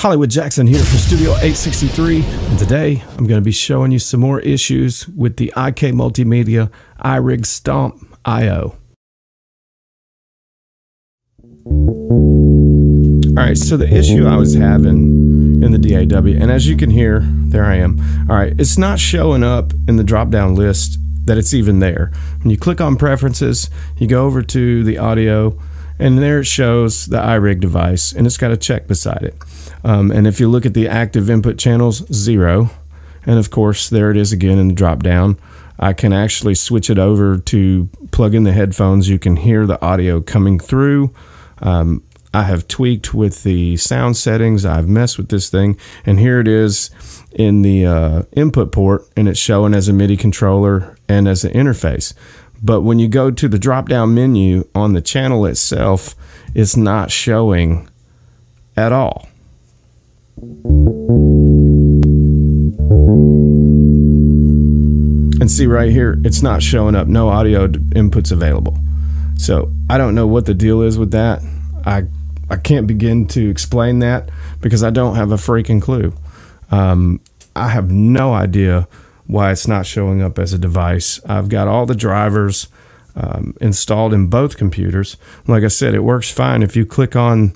Hollywood Jackson here for Studio 863, and today I'm going to be showing you some more issues with the IK Multimedia iRig Stomp IO. Alright, so the issue I was having in the DAW, and as you can hear, there I am. Alright, it's not showing up in the drop-down list that it's even there. When you click on Preferences, you go over to the audio, and there it shows the iRig device, and it's got a check beside it. And if you look at the active input channels, 0. And of course, there it is again in the drop down. I can actually switch it over to plug in the headphones. You can hear the audio coming through. I have tweaked with the sound settings. I've messed with this thing. And here it is in the input port, and it's showing as a MIDI controller and as an interface. But when you go to the drop down menu on the channel itself, it's not showing at all. And see right here, it's not showing up, no audio inputs available. So I don't know what the deal is with that. I can't begin to explain that because I don't have a freaking clue. I have no idea why it's not showing up as a device. I've got all the drivers installed in both computers. Like I said, it works fine. If you click on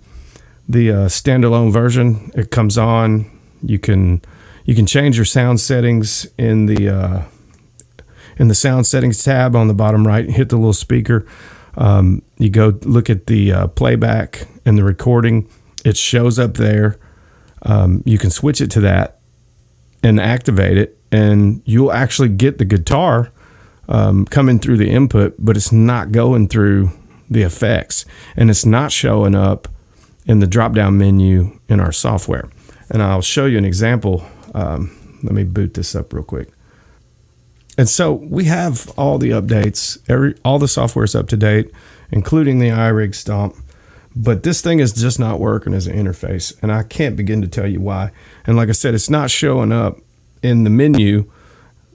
the standalone version, it comes on. You can change your sound settings in the sound settings tab on the bottom right. Hit the little speaker. You go look at the playback and the recording. It shows up there. You can switch it to that and activate it, and you'll actually get the guitar coming through the input, but it's not going through the effects, and it's not showing up in the drop-down menu in our software. And I'll show you an example. Let me boot this up real quick. And so we have all the updates. All the software is up to date, including the iRig Stomp. But this thing is just not working as an interface, and I can't begin to tell you why. And like I said, it's not showing up in the menu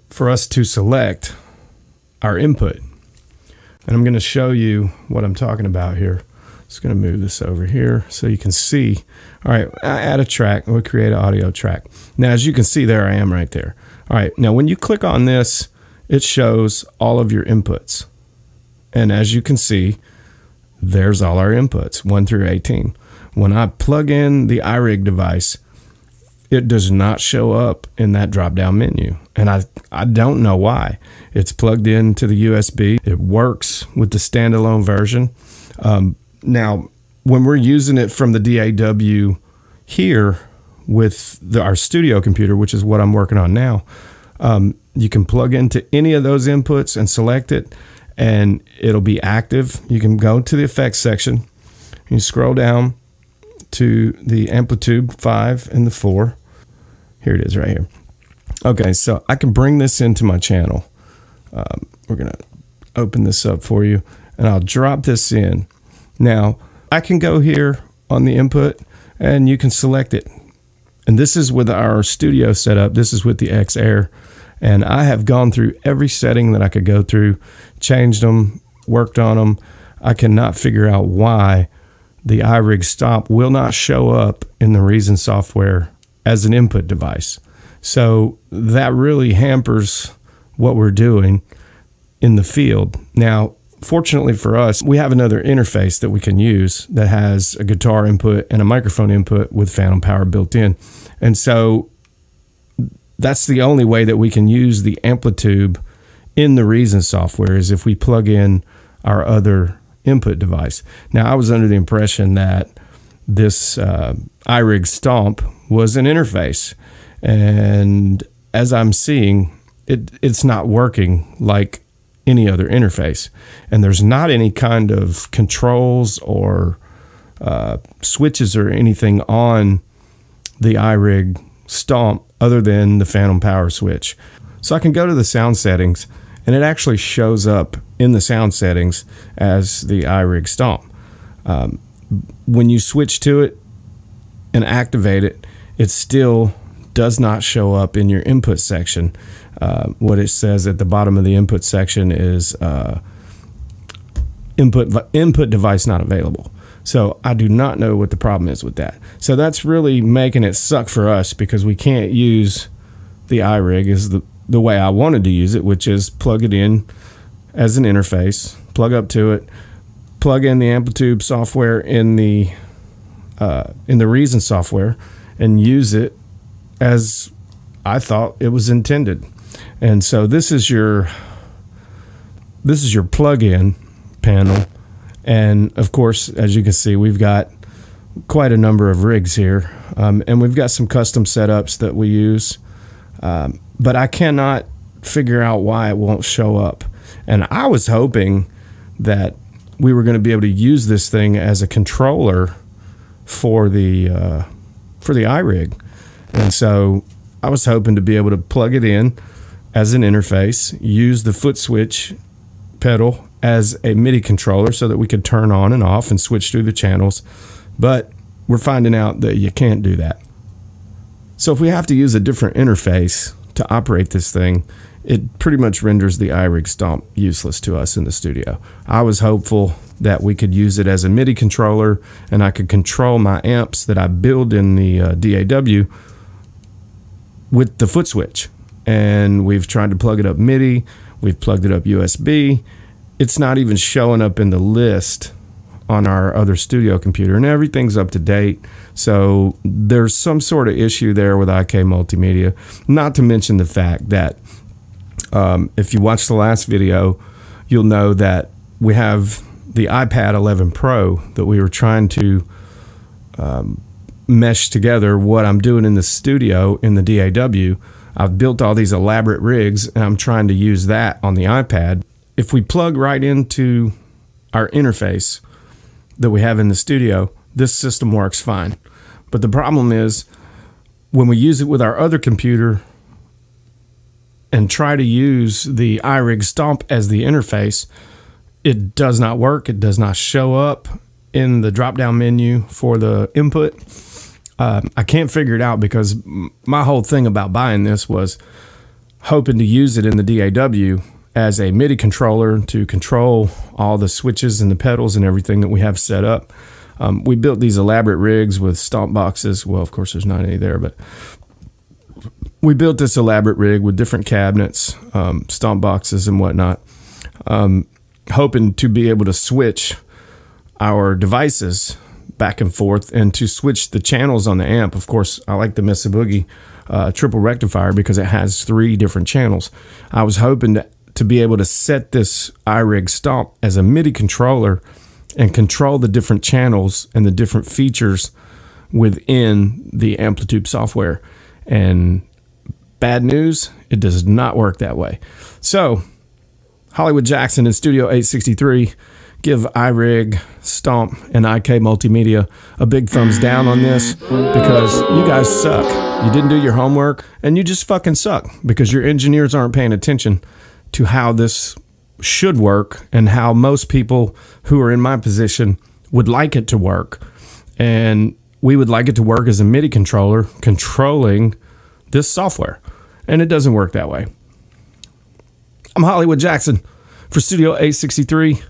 for us to select our input. And I'm going to show you what I'm talking about here. Just going to move this over here so you can see. All right, I add a track. We'll create an audio track. Now, as you can see, there I am right there. All right, now when you click on this, it shows all of your inputs. And as you can see, there's all our inputs, 1 through 18. When I plug in the iRig device, it does not show up in that drop-down menu. And I don't know why. It's plugged into the USB. It works with the standalone version. Now, when we're using it from the DAW here with our studio computer, which is what I'm working on now, you can plug into any of those inputs and select it, and it'll be active. You can go to the effects section. You scroll down to the amplitude 5 and the 4. Here it is right here. Okay, so I can bring this into my channel. We're going to open this up for you, and I'll drop this in. Now, I can go here on the input, and you can select it. And this is with our studio setup. This is with the X-Air. And I have gone through every setting that I could go through, changed them, worked on them. I cannot figure out why the iRig Stomp will not show up in the Reason software as an input device. So that really hampers what we're doing in the field. Now, fortunately for us, we have another interface that we can use that has a guitar input and a microphone input with phantom power built in. And so that's the only way that we can use the amplitude in the Reason software, is if we plug in our other input device. Now, I was under the impression that this iRig Stomp was an interface, and as I'm seeing, it's not working like any other interface, and there's not any kind of controls or switches or anything on the iRig Stomp other than the phantom power switch. So I can go to the sound settings, and it actually shows up in the sound settings as the iRig Stomp. When you switch to it and activate it, it still does not show up in your input section. What it says at the bottom of the input section is input device not available. So I do not know what the problem is with that. So that's really making it suck for us, because we can't use the iRig as the way I wanted to use it, which is plug it in as an interface, plug up to it, plug in the Amplitude software in the Reason software, and use it as I thought it was intended. And so this is your plug-in panel. And of course, as you can see, we've got quite a number of rigs here, and we've got some custom setups that we use, but I cannot figure out why it won't show up. And I was hoping that we were going to be able to use this thing as a controller for the iRig. And so I was hoping to be able to plug it in as an interface, use the foot switch pedal as a MIDI controller so that we could turn on and off and switch through the channels. But we're finding out that you can't do that. So if we have to use a different interface to operate this thing, it pretty much renders the iRig Stomp useless to us in the studio. I was hopeful that we could use it as a MIDI controller, and I could control my amps that I build in the DAW with the foot switch. And we've tried to plug it up MIDI, we've plugged it up USB. It's not even showing up in the list on our other studio computer, and everything's up to date. So there's some sort of issue there with IK Multimedia, not to mention the fact that if you watch the last video, you'll know that we have the iPad 11 Pro that we were trying to mesh together what I'm doing in the studio in the DAW. I've built all these elaborate rigs, and I'm trying to use that on the iPad. If we plug right into our interface that we have in the studio, this system works fine. But the problem is, when we use it with our other computer and try to use the iRig Stomp as the interface, it does not work. It does not show up in the drop-down menu for the input. I can't figure it out, because my whole thing about buying this was hoping to use it in the DAW as a MIDI controller to control all the switches and the pedals and everything that we have set up. We built these elaborate rigs with stomp boxes. Well, of course, there's not any there, but we built this elaborate rig with different cabinets, stomp boxes and whatnot, hoping to be able to switch our devices back and forth and to switch the channels on the amp. Of course, I like the Mesa Boogie triple rectifier because it has 3 different channels. I was hoping to be able to set this iRig Stomp as a MIDI controller and control the different channels and the different features within the Amplitude software. And bad news, it does not work that way. So Hollywood Jackson in Studio 863, give iRig, Stomp, and IK Multimedia a big thumbs down on this, because you guys suck. You didn't do your homework, and you just fucking suck, because your engineers aren't paying attention to how this should work and how most people who are in my position would like it to work. And we would like it to work as a MIDI controller controlling this software, and it doesn't work that way. I'm Hollywood Jackson for Studio 863.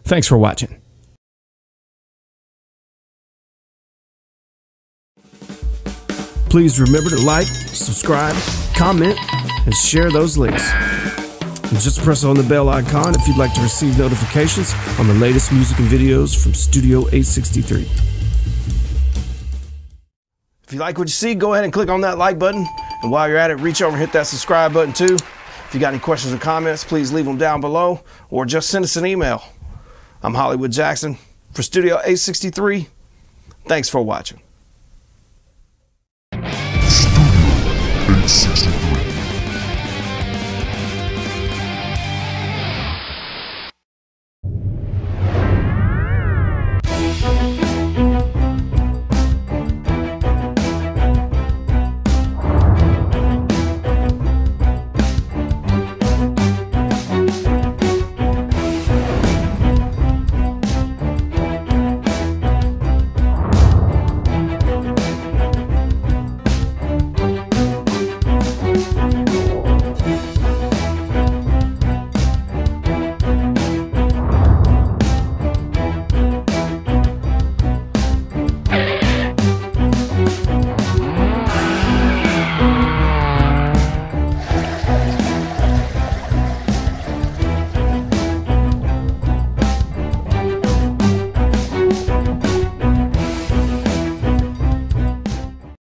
Thanks for watching. Please remember to like, subscribe, comment, and share those links. And just press on the bell icon if you'd like to receive notifications on the latest music and videos from Studio 863. If you like what you see, go ahead and click on that like button. And while you're at it, reach over and hit that subscribe button too. If you got any questions or comments, please leave them down below, or just send us an email. I'm Hollywood Jackson for Studio 863. Thanks for watching. Studio 863.